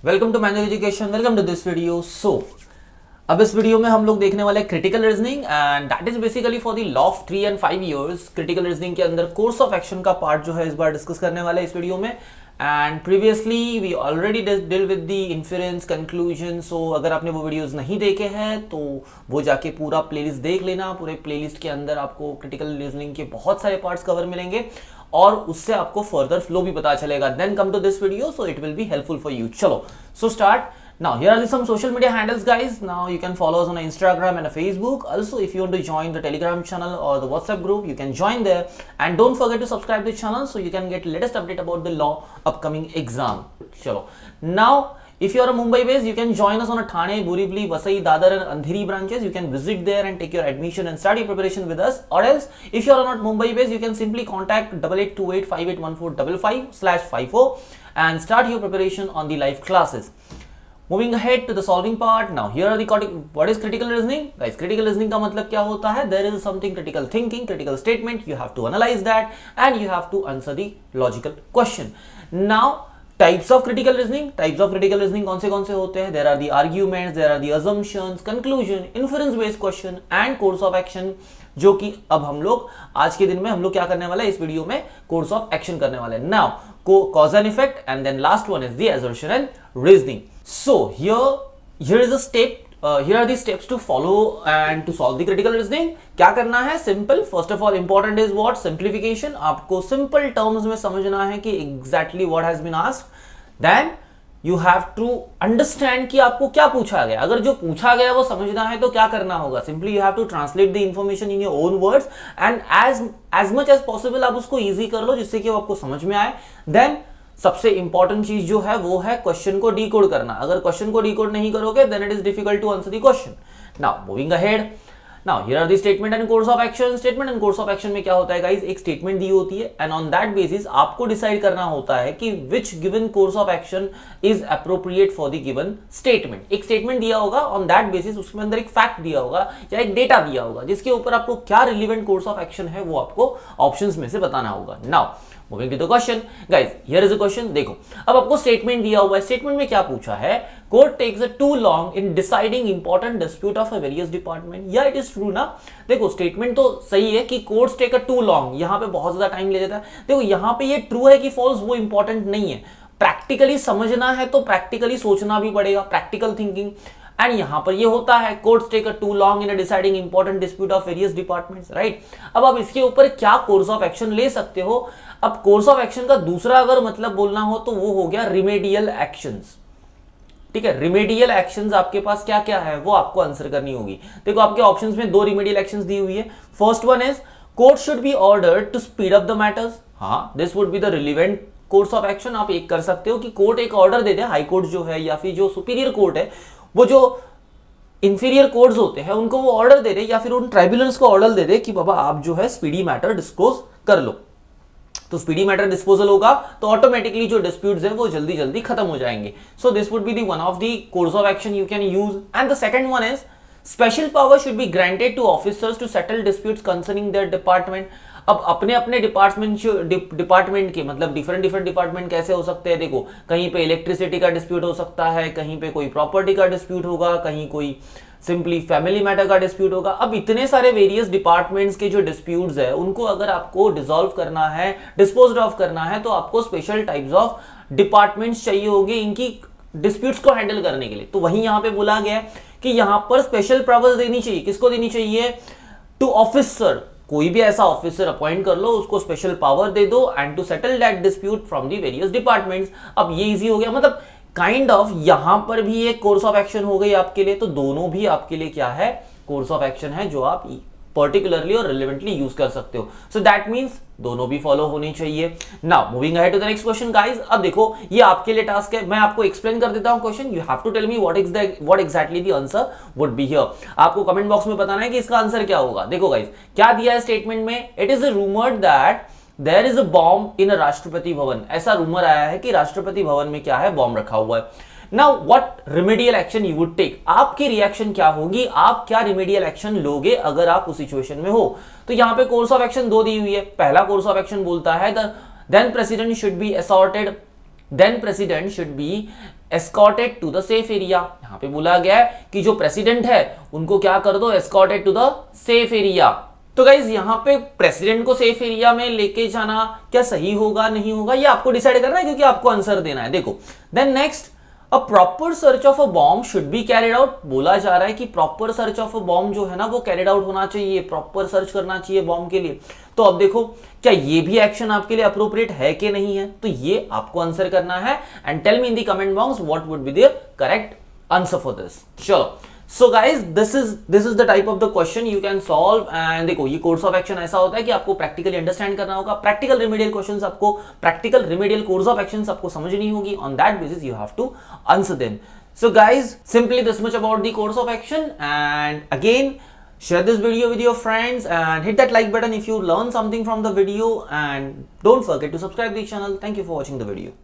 Welcome to Manual Education, welcome to this video. अब इस video में हम लोग देखने वाले हैं critical reasoning and that is basically for the law of 3 and 5 years. Critical reasoning के अंदर कोर्स ऑफ एक्शन का पार्ट जो है इस बार डिस्कस करने वाला है इस वीडियो में। And previously we already deal with the inference conclusion. So अगर आपने वो वीडियोस नहीं देखे हैं तो वो जाके पूरा प्लेलिस्ट देख लेना। पूरे प्लेलिस्ट के अंदर आपको क्रिटिकल रीजनिंग के बहुत सारे पार्ट्स कवर मिलेंगे और उससे आपको फर्दर फ्लो भी पता चलेगा। Then come to this video, so it will be helpful for you. चलो, so start now. Here are some social media handles, guys. Now you can follow us on Instagram and Facebook. Also, if you want to join the Telegram channel or the WhatsApp group, you can join there. And don't forget to subscribe to the channel so you can get latest update about the law upcoming exam. Chalo. Now, if you are a Mumbai based, you can join us on a Thane, Borivali, Vasai, Dadar and Andheri branches. You can visit there and take your admission and start your preparation with us. Or else, if you are not Mumbai based, you can simply contact 8828581455/54 and start your preparation on the live classes. Moving ahead to the solving part. Now here are the what is critical reasoning, guys? Critical reasoning का मतलब क्या होता है? There is something critical thinking, critical statement. You have to analyze that and you have to answer the logical question. Now types of critical reasoning. Types of critical reasoning कौन से होते हैं? There are the arguments, there are the assumptions, conclusion, inference based question and course of action, जो कि अब हम लोग आज के दिन में हम लोग क्या करने वाले हैं इस वीडियो में कोर्स ऑफ एक्शन करने वाले हैं। Now cause and effect and then last one is the assertion and reasoning. So here is a step. Here are the steps to follow and to solve the critical reasoning. क्या करना है? Simple. First of all important is what? Simplification. आपको simple terms में समझना है कि exactly what has been asked. Then you have to understand कि आपको क्या पूछा गया। अगर जो पूछा गया वो समझना है तो क्या करना होगा? Simply you have to translate the information in your own words and as much as possible आप उसको इजी कर लो जिससे कि वो आपको समझ में आए। देन सबसे इंपॉर्टेंट चीज जो है वो है क्वेश्चन को डीकोड करना। अगर क्वेश्चन को डीकोड नहीं करोगे then it is difficult to answer the question. Now moving ahead. Now here are the statement and course of action. Statement and course of action में क्या होता है गाइस? एक स्टेटमेंट दी होती है एंड ऑन दैट बेसिस आपको decide करना होता है कि which given course of action is appropriate for the given statement. एक स्टेटमेंट दिया होगा, ऑन दैट बेसिस उसके अंदर एक फैक्ट दिया होगा या एक डेटा दिया होगा जिसके ऊपर आपको क्या रिलेवेंट कोर्स ऑफ एक्शन है वो आपको ऑप्शंस में से बताना होगा। Now moving to the question, guys here is a question. देखो अब आपको स्टेटमेंट दिया हुआ है. स्टेटमेंट में क्या पूछा है? Court takes too long in deciding important dispute of a various department. या इट इज ट्रू ना? देखो स्टेटमेंट तो सही है कि courts take a too long, यहां पे बहुत ज्यादा टाइम ले जाता है. देखो यहां पे ये ट्रू है कि फॉल्स वो इंपॉर्टेंट नहीं है. प्रैक्टिकली समझना है तो प्रैक्टिकली सोचना भी पड़ेगा, प्रैक्टिकल थिंकिंग. एंड यहां पर ये होता है courts take a too long in deciding important dispute of various departments, right? अब आप इसके ऊपर क्या कोर्स ऑफ एक्शन ले सकते हो? अब कोर्स ऑफ एक्शन का दूसरा अगर मतलब बोलना हो तो वो हो गया रिमेडियल एक्शंस. ठीक है, रिमेडियल एक्शंस आपके पास क्या क्या है वो आपको आंसर करनी होगी. देखो आपके ऑप्शंस में दो रिमेडियल एक्शंस दी हुई है. First one is court should be ordered to speed up the matters. हाँ, this would be the relevant course of action. आप एक कर सकते हो कि कोर्ट एक ऑर्डर दे दे, हाई कोर्ट जो है या फिर जो सुपीरियर कोर्ट है, वो जो इंफीरियर कोर्ट्स होते हैं उनको वो ऑर्डर दे दे या फिर उन ट्राइब्यूनल्स को ऑर्डर दे दे कि बाबा आप जो है स्पीडी मैटर डिस्क्लोज कर लो. तो स्पीडी मैटर डिस्पोजल होगा तो ऑटोमेटिकली जो डिस्प्यूट्स है वो जल्दी जल्दी खत्म हो जाएंगे. So this would be the one of the course of action you can use. And the second one is special power should be granted to officers to settle disputes concerning their department. अब अपने अपने department के मतलब different department कैसे हो सकते हैं? देखो कहीं पे इलेक्ट्रिसिटी का डिस्प्यूट हो सकता है, कहीं पे कोई प्रॉपर्टी का डिस्प्यूट होगा, कहीं कोई सिंपली फैमिली मैटर का डिस्प्यूट होगा. अब इतने सारे वेरियस डिपार्टमेंट्स के जो डिस्प्यूट्स है उनको अगर आपको डिसॉल्व करना है, डिस्पोज ऑफ करना है, तो आपको स्पेशल टाइप्स ऑफ डिपार्टमेंट्स चाहिए होंगे इनकी डिस्प्यूट्स को हैंडल करने के लिए. तो वही यहां पे बोला गया है कि यहां पर स्पेशल पावर्स देनी चाहिए. किसको देनी चाहिए? To officer. कोई भी ऐसा ऑफिसर अपॉइंट कर लो, उसको स्पेशल पावर दे दो and to settle that dispute from the various departments. अब ये इजी हो गया, मतलब काइंड ऑफ यहां पर भी एक कोर्स ऑफ एक्शन हो गई आपके लिए. तो दोनों भी आपके लिए क्या है? कोर्स ऑफ एक्शन है जो आप पर्टिकुलरली और रिलेवेंटली यूज कर सकते हो. सो दैट मींस दोनों भी फॉलो होनी चाहिए. Now moving ahead to the next question guys. अब देखो ये आपके लिए टास्क है, मैं आपको एक्सप्लेन कर देता हूं question. You have to tell me what exactly the answer would be here. आपको कमेंट बॉक्स में बताना है कि इसका आंसर क्या होगा. देखो गाइस क्या दिया है स्टेटमेंट में? It is rumoured that there is a bomb in Rashtrapati Bhavan. ऐसा रूमर आया है कि राष्ट्रपति भवन में क्या है? बॉम्ब रखा हुआ है. Now what remedial action you would take? आपकी रिएक्शन क्या होगी? आप क्या रिमेडियल एक्शन लोगे अगर आप उस सिचुएशन में हो? तो यहां पे कोर्स ऑफ एक्शन दो दी हुई है. पहला कोर्स ऑफ एक्शन बोलता है then president should be assorted then president should be escorted to the safe area. यहां पे बोला गया है कि जो प्रेसिडेंट है उनको क्या कर दो, escorted to the safe area. तो गाइज यहां पे प्रेसिडेंट को सेफ एरिया में लेके जाना क्या सही होगा नहीं होगा, ये आपको डिसाइड करना है, क्योंकि आपको आंसर देना है। देखो then next, a proper search of a bomb should be carried out. बोला जा रहा है कि proper search of a bomb जो है ना वो कैरिड आउट होना चाहिए, प्रॉपर सर्च करना चाहिए बॉम्ब के लिए। तो अब देखो क्या ये भी एक्शन आपके लिए अप्रोप्रिएट है कि नहीं है, तो ये आपको आंसर करना है and tell me in the comment box what would be there correct answer for this. चलो so guys this is the type of the question you can solve. And देखो ये कोर्स ऑफ एक्शन ऐसा होता है कि आपको practically understand करना होगा, प्रैक्टिकल रिमेडियल क्वेश्चंस आपको, practical remedial course of actions आपको समझनी होगी, on that basis you have to answer them. So guys, simply this much about the course of action, and again share this video with your friends and hit that like button if you learn something from the video, and don't forget to subscribe the channel. Thank you for watching the video.